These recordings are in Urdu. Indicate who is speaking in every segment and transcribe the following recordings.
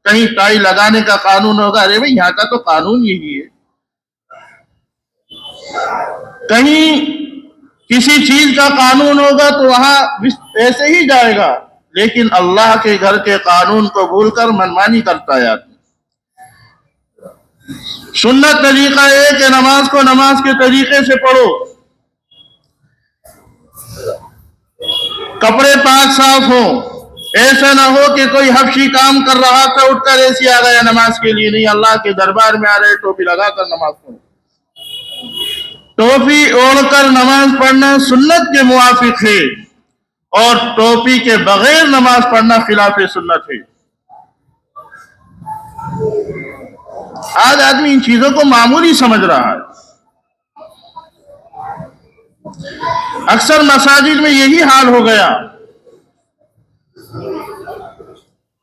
Speaker 1: کہیں ٹائی لگانے کا قانون ہوگا، ارے بھائی یہاں کا تو قانون یہی ہے. کہیں کسی چیز کا قانون ہوگا تو وہاں ایسے ہی جائے گا، لیکن اللہ کے گھر کے قانون کو بھول کر منمانی کرتا ہے آدمی. سنت طریقہ ہے کہ نماز کو نماز کے طریقے سے پڑھو، کپڑے پاک صاف ہوں. ایسا نہ ہو کہ کوئی حبشی کام کر رہا تھا اٹھ کر ایسے آ گیا نماز کے لیے. نہیں، اللہ کے دربار میں آ رہے ٹوپی لگا کر نماز پڑھو. ٹوپی اوڑھ کر نماز پڑھنا سنت کے موافق ہے، اور ٹوپی کے بغیر نماز پڑھنا خلاف سنت ہے. آج آدمی ان چیزوں کو معمولی سمجھ رہا ہے. اکثر مساجد میں یہی حال ہو گیا.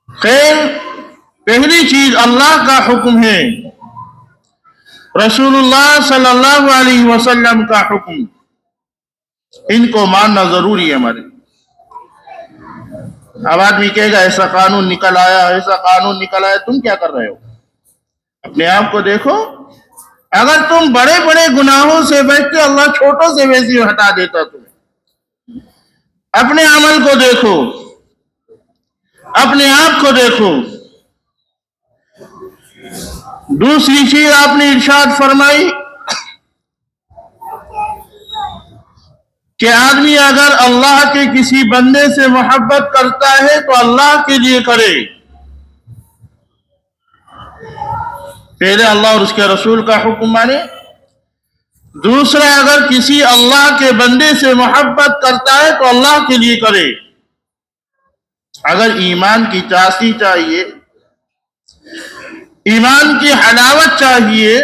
Speaker 1: خیر، پہلی چیز اللہ کا حکم ہے، رسول اللہ صلی اللہ علیہ وسلم کا حکم، ان کو ماننا ضروری ہے ہمارے. اب آدمی کہے گا ایسا قانون نکل آیا، ایسا قانون نکل آیا، تم کیا کر رہے ہو؟ اپنے آپ کو دیکھو. اگر تم بڑے بڑے گناہوں سے بچتے، اللہ چھوٹوں سے ویسی ہٹا دیتا تمہیں. اپنے عمل کو دیکھو، اپنے آپ کو دیکھو. دوسری چیز آپ نے ارشاد فرمائی کہ آدمی اگر اللہ کے کسی بندے سے محبت کرتا ہے تو اللہ کے لیے کرے. پہلے اللہ اور اس کے رسول کا حکم مانے. دوسرا، اگر کسی اللہ کے بندے سے محبت کرتا ہے تو اللہ کے لیے کرے. اگر ایمان کی چاشنی چاہیے، ایمان کی حلاوت چاہیے،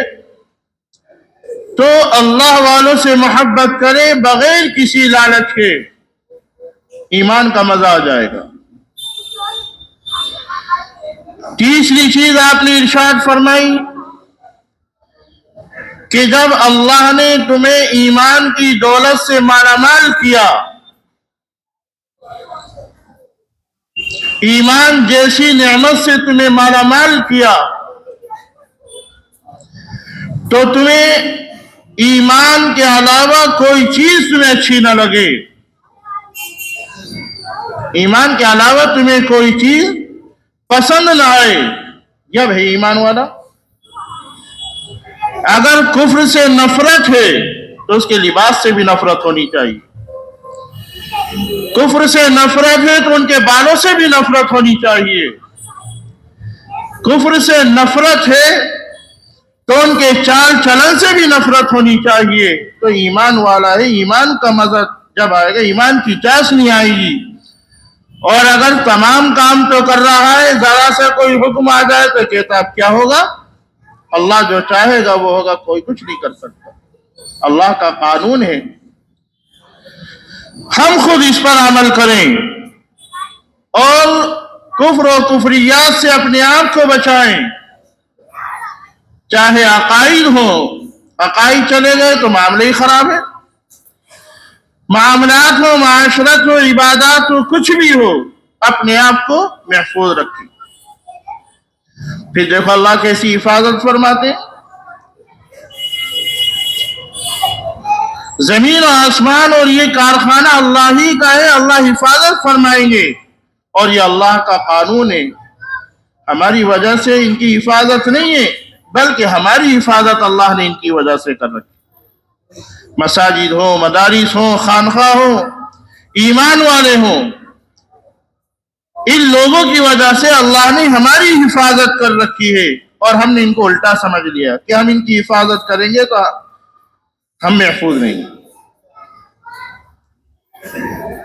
Speaker 1: تو اللہ والوں سے محبت کرے بغیر کسی لالچ کے. ایمان کا مزہ آ جائے گا. تیسری چیز آپ نے ارشاد فرمائی کہ جب اللہ نے تمہیں ایمان کی دولت سے مالا مال کیا، ایمان جیسی نعمت سے تمہیں مالا مال کیا، تو تمہیں ایمان کے علاوہ کوئی چیز تمہیں اچھی نہ لگے. ایمان کے علاوہ تمہیں کوئی چیز پسند نہ آئے، یہ ہے ایمان والا. اگر کفر سے نفرت ہے تو اس کے لباس سے بھی نفرت ہونی چاہیے. کفر سے نفرت ہے تو ان کے بالوں سے بھی نفرت ہونی چاہیے. کفر سے نفرت ہے تو ان کے چال چلن سے بھی نفرت ہونی چاہیے. تو ایمان والا ہے. ایمان کا مزہ جب آئے گا، ایمان کی چاشنی آئے گی. اور اگر تمام کام تو کر رہا ہے، ذرا سا کوئی حکم آ جائے تو کہتا اب کیا ہوگا؟ اللہ جو چاہے گا وہ ہوگا، کوئی کچھ نہیں کر سکتا. اللہ کا قانون ہے، ہم خود اس پر عمل کریں اور کفر و کفریات سے اپنے آپ کو بچائیں. چاہے عقائد ہو، عقائد چلے گئے تو معاملے ہی خراب ہے. معاملات ہو، معاشرت ہو، عبادات ہو، کچھ بھی ہو، اپنے آپ کو محفوظ رکھیں. پھر دیکھو اللہ کیسی حفاظت فرماتے. زمین و آسمان اور یہ کارخانہ اللہ ہی کا ہے، اللہ حفاظت فرمائیں گے. اور یہ اللہ کا قانون ہے. ہماری وجہ سے ان کی حفاظت نہیں ہے، بلکہ ہماری حفاظت اللہ نے ان کی وجہ سے کر رکھی. مساجد ہو، مدارس ہو، خانقاہ ہو، ایمان والے ہوں، ان لوگوں کی وجہ سے اللہ نے ہماری حفاظت کر رکھی ہے. اور ہم نے ان کو الٹا سمجھ لیا کہ ہم ان کی حفاظت کریں گے تو ہم محفوظ نہیں.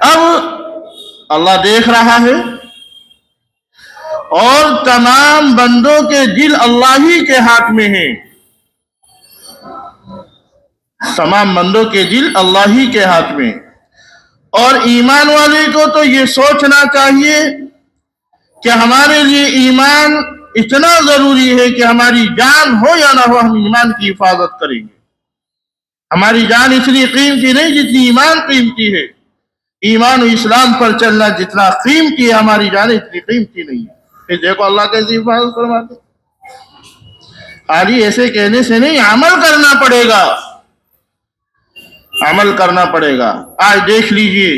Speaker 1: اب اللہ دیکھ رہا ہے اور تمام بندوں کے دل اللہ ہی کے ہاتھ میں ہیں. تمام بندوں کے دل اللہ ہی کے ہاتھ میں. اور ایمان والے کو تو یہ سوچنا چاہیے کہ ہمارے لیے ایمان اتنا ضروری ہے کہ ہماری جان ہو یا نہ ہو، ہم ایمان کی حفاظت کریں گے. ہماری جان اتنی قیمتی نہیں جتنی ایمان قیمتی ہے. ایمان و اسلام پر چلنا جتنا قیمتی ہے، ہماری جان اتنی قیمتی نہیں ہے. پھر دیکھو اللہ کیسی حفاظت فرماتے. خالی ایسے کہنے سے نہیں، عمل کرنا پڑے گا، عمل کرنا پڑے گا. آج دیکھ لیجئے،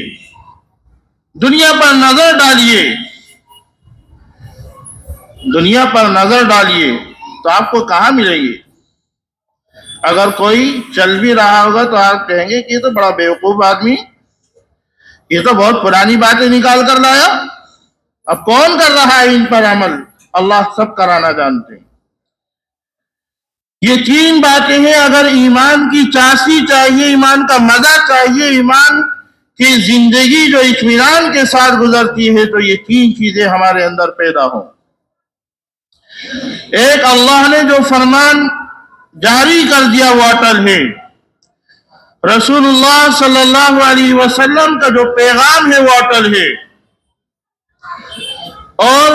Speaker 1: دنیا پر نظر ڈالیے، دنیا پر نظر ڈالیے تو آپ کو کہاں ملے گی؟ اگر کوئی چل بھی رہا ہوگا تو آپ کہیں گے کہ یہ تو بڑا بیوقوف آدمی، یہ تو بہت پرانی باتیں نکال کر لایا. اب کون کر رہا ہے ان پر عمل؟ اللہ سب کرانا جانتے ہیں. یہ تین باتیں ہیں. اگر ایمان کی چاشنی چاہیے، ایمان کا مزہ چاہیے، ایمان کی زندگی جو اطمینان کے ساتھ گزرتی ہے، تو یہ تین چیزیں ہمارے اندر پیدا ہوں. ایک، اللہ نے جو فرمان جاری کر دیا وہ اٹل ہے. رسول اللہ صلی اللہ علیہ وسلم کا جو پیغام ہے وہ اٹل ہے. اور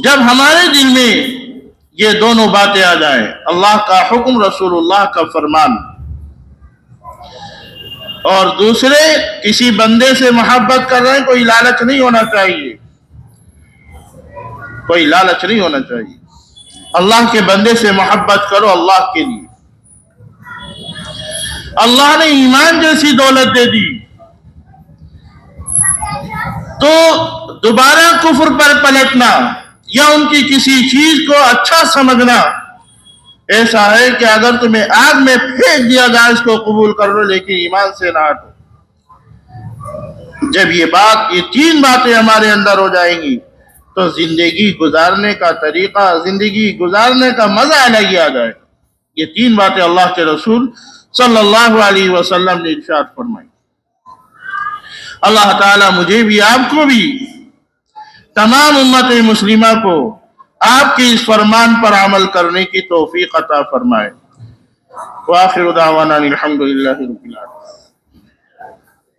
Speaker 1: جب ہمارے دل میں یہ دونوں باتیں آ جائیں، اللہ کا حکم، رسول اللہ کا فرمان، اور دوسرے کسی بندے سے محبت کر رہے ہیں، کوئی لالچ نہیں ہونا چاہیے، کوئی لالچ نہیں ہونا چاہیے. اللہ کے بندے سے محبت کرو اللہ کے لیے. اللہ نے ایمان جیسی دولت دے دی تو دوبارہ کفر پر پلٹنا یا ان کی کسی چیز کو اچھا سمجھنا ایسا ہے کہ اگر تمہیں آگ میں پھینک دیا جائے اس کو قبول کر لو، لیکن ایمان سے نہ ہٹو. جب یہ تین باتیں ہمارے اندر ہو جائیں گی تو زندگی گزارنے کا طریقہ، زندگی گزارنے کا مزہ الگ ہی آ جائے گا. یہ تین باتیں اللہ کے رسول صلی اللہ علیہ وسلم نے ارشاد فرمائی. اللہ تعالیٰ مجھے بھی، آپ کو بھی، تمام امت مسلمہ کو آپ کے اس فرمان پر عمل کرنے کی توفیق عطا فرمائے. وآخر دعوانا الحمدللہ رب العالمین.